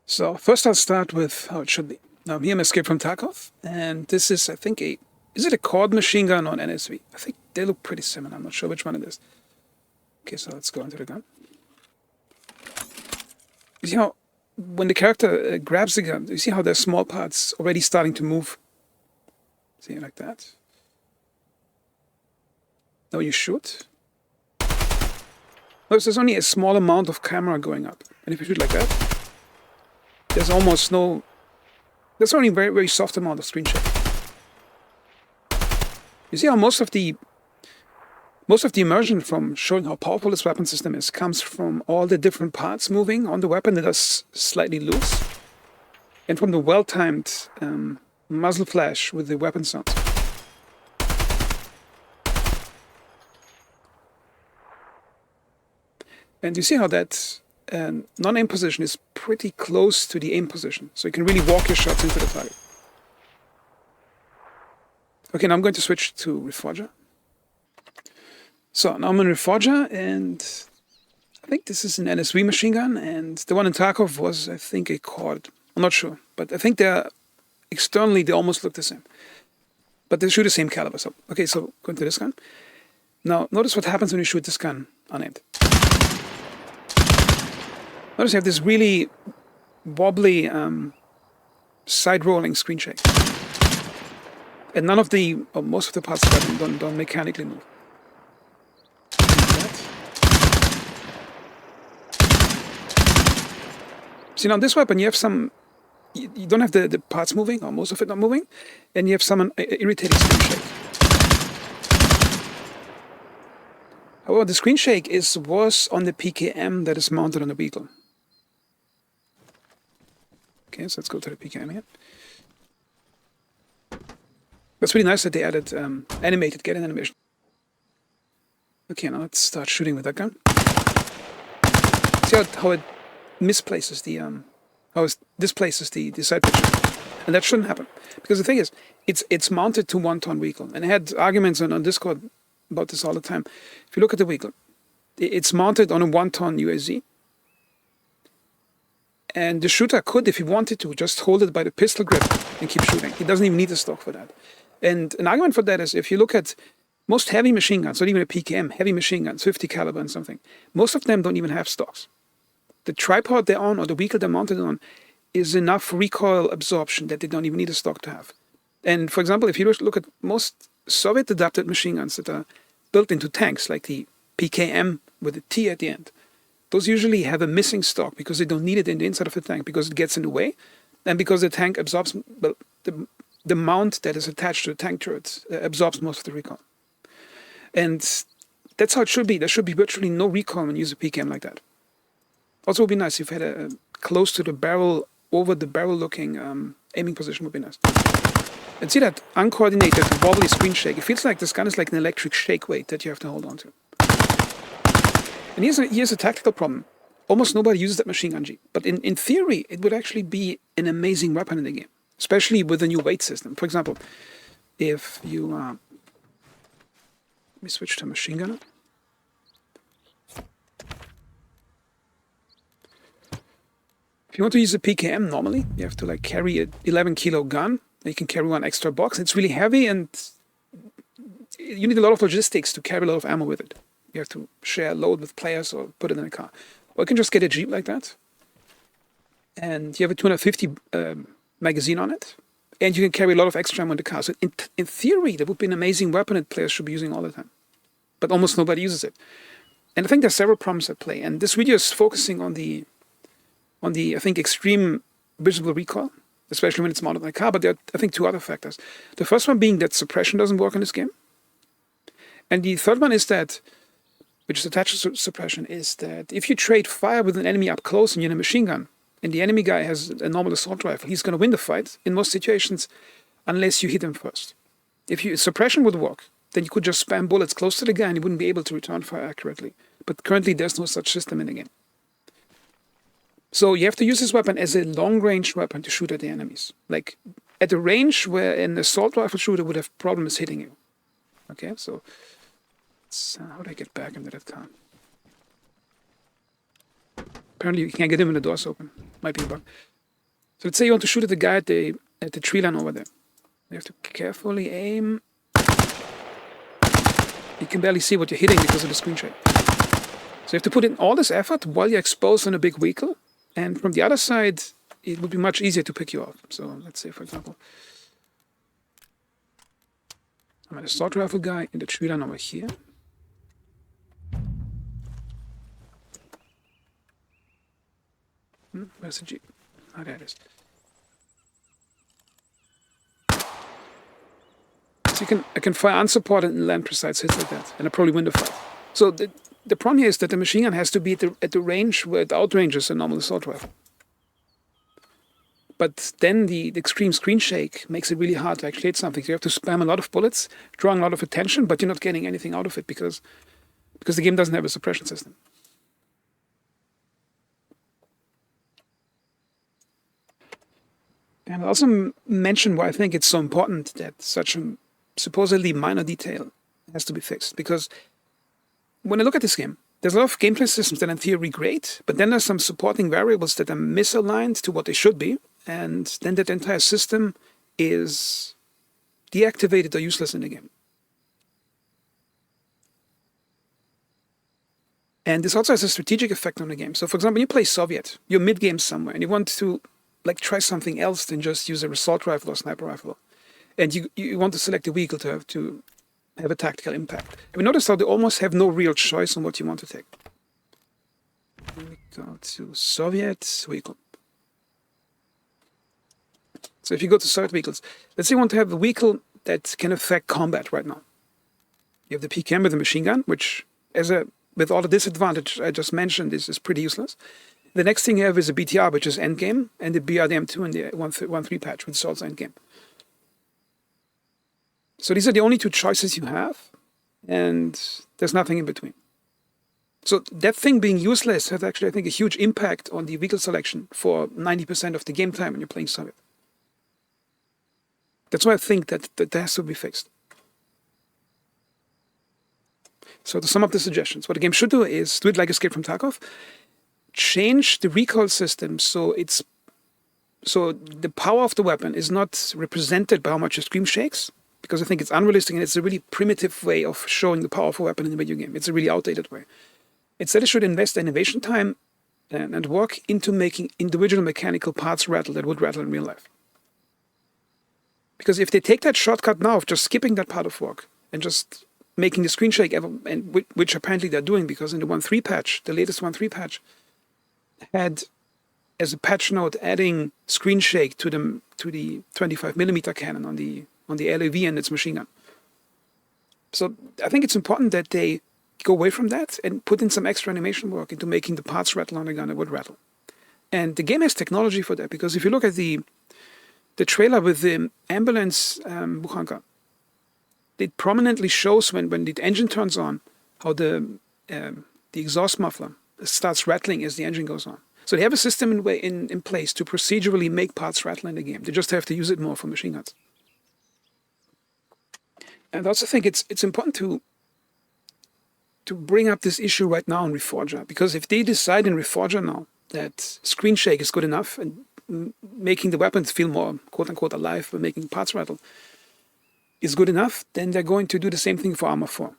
So first I'll start with how it should be. Now here I'm Escape from Tarkov, and this is, I think, is it a cord machine gun or an NSV? I think they look pretty similar. I'm not sure which one it is. Okay, so let's go into the gun. You see how when the character grabs the gun, you see how there's small parts already starting to move? See, like that. Now you shoot. Notice there's only a small amount of camera going up. And if you shoot like that, there's almost no... There's only a very, very soft amount of screen shake. You see how most of the immersion from showing how powerful this weapon system is comes from all the different parts moving on the weapon that are slightly loose, and from the well-timed muzzle flash with the weapon sounds. And you see how that non-aim position is pretty close to the aim position, so you can really walk your shots into the target. Okay, now I'm going to switch to Reforger. So now I'm in Reforger, and I think this is an NSV machine gun, and the one in Tarkov was, I think, a cord. I'm not sure, but I think externally they almost look the same. But they shoot the same caliber. So okay, so go into this gun. Now notice what happens when you shoot this gun unaimed. Notice you have this really wobbly side-rolling screen shake, and none of the, or most of the parts of the don't mechanically move. See, now this weapon, you have some, you don't have the parts moving, or most of it not moving, and you have some irritating screen shake. However, the screen shake is worse on the PKM that is mounted on the vehicle. Okay, so let's go to the PKM here. That's really nice that they added animated get-in animation. Okay, now let's start shooting with that gun. See how it misplaces the how it displaces the side picture, and that shouldn't happen, because the thing is, it's mounted to 1-ton vehicle, and I had arguments on Discord about this all the time. If you look at the vehicle, it's mounted on a 1-ton UAZ, and the shooter could, if he wanted to, just hold it by the pistol grip and keep shooting. He doesn't even need the stock for that. And an argument for that is, if you look at most heavy machine guns, not even a PKM, heavy machine guns, 50 caliber and something, most of them don't even have stocks. The tripod they're on, or the vehicle they're mounted on, is enough recoil absorption that they don't even need a stock to have. And for example, if you look at most Soviet-adapted machine guns that are built into tanks, like the PKM with a T at the end, those usually have a missing stock because they don't need it in the inside of the tank, because it gets in the way, and because the tank absorbs, well, the mount that is attached to the tank turret absorbs most of the recoil. And that's how it should be. There should be virtually no recoil when you use a PKM like that. Also, it would be nice if you had a close to the barrel, over the barrel looking aiming position would be nice. And see that uncoordinated, wobbly screen shake. It feels like this gun is like an electric shake weight that you have to hold on to. And here's a tactical problem. Almost nobody uses that machine gun G. But in theory, it would actually be an amazing weapon in the game, especially with the new weight system. For example, if you... let me switch to machine gun. If you want to use a PKM normally, you have to like carry an 11 kilo gun. You can carry one extra box. It's really heavy, and you need a lot of logistics to carry a lot of ammo with it. You have to share a load with players or put it in a car. Or you can just get a Jeep like that, and you have a 250 magazine on it, and you can carry a lot of extra ammo in the car. So in theory, that would be an amazing weapon that players should be using all the time. But almost nobody uses it. And I think there's several problems at play. And this video is focusing on the I think, extreme visible recoil, especially when it's mounted on a car. But there are, I think, two other factors. The first one being that suppression doesn't work in this game. And the third one is that, which is attached to suppression, is that if you trade fire with an enemy up close and you're in a machine gun, and the enemy guy has a normal assault rifle, he's going to win the fight in most situations, unless you hit him first. If suppression would work, then you could just spam bullets close to the guy and he wouldn't be able to return fire accurately. But currently there's no such system in the game. So you have to use this weapon as a long-range weapon to shoot at the enemies. Like at a range where an assault rifle shooter would have problems hitting you. Okay, so how do I get back into that car? Apparently you can't get in when the door's open. Might be a bug. So let's say you want to shoot at the guy at the tree line over there. You have to carefully aim. You can barely see what you're hitting because of the screen shake. So you have to put in all this effort while you're exposed on a big vehicle. And from the other side, it would be much easier to pick you off. So let's say, for example, I'm an assault rifle guy in the tree line over here. Where's the Jeep? Oh, there it is. So I can fire unsupported and land precise hits like that, and I probably win the fight. So the problem here is that the machine gun has to be at the range where it outranges a normal assault rifle. But then the extreme screen shake makes it really hard to actually hit something. So you have to spam a lot of bullets, drawing a lot of attention, but you're not getting anything out of it because the game doesn't have a suppression system. And I'll also mention why I think it's so important that such a supposedly minor detail has to be fixed. Because when I look at this game, there's a lot of gameplay systems that are in theory great, but then there's some supporting variables that are misaligned to what they should be, and then that entire system is deactivated or useless in the game. And this also has a strategic effect on the game. So for example, when you play Soviet, you're mid-game somewhere, and you want to try something else than just use a assault rifle or sniper rifle. And you want to select a vehicle to have a tactical impact. And we notice how they almost have no real choice on what you want to take. Let me go to Soviet vehicle. So if you go to Soviet vehicles, let's say you want to have a vehicle that can affect combat right now. You have the PKM with the machine gun, which with all the disadvantage I just mentioned is pretty useless. The next thing you have is a BTR, which is endgame, and the BRDM2 and the 1.3 patch, which is also endgame. So these are the only two choices you have, and there's nothing in between. So that thing being useless has actually, I think, a huge impact on the vehicle selection for 90% of the game time when you're playing Soviet. That's why I think that has to be fixed. So to sum up the suggestions, what the game should do is do it like Escape from Tarkov, change the recoil system so the power of the weapon is not represented by how much the screen shakes, because I think it's unrealistic and it's a really primitive way of showing the power of a weapon in a video game. It's a really outdated way. Instead, it should invest innovation time and work into making individual mechanical parts rattle that would rattle in real life. Because if they take that shortcut now of just skipping that part of work and just making the screen shake, which apparently they're doing, because in the 1.3 patch, the latest 1.3 patch, had as a patch note adding screen shake to the 25mm cannon on the LAV and its machine gun. So I think it's important that they go away from that and put in some extra animation work into making the parts rattle on the gun that would rattle. And the game has technology for that, because if you look at the trailer with the ambulance Bukhanka, it prominently shows when the engine turns on how the exhaust muffler starts rattling as the engine goes on. So they have a system in place to procedurally make parts rattle in the game. They just have to use it more for machine guns. And I also think it's important to bring up this issue right now in Reforger, because if they decide in Reforger now that screen shake is good enough and making the weapons feel more quote-unquote alive by making parts rattle is good enough, then they're going to do the same thing for Arma 4.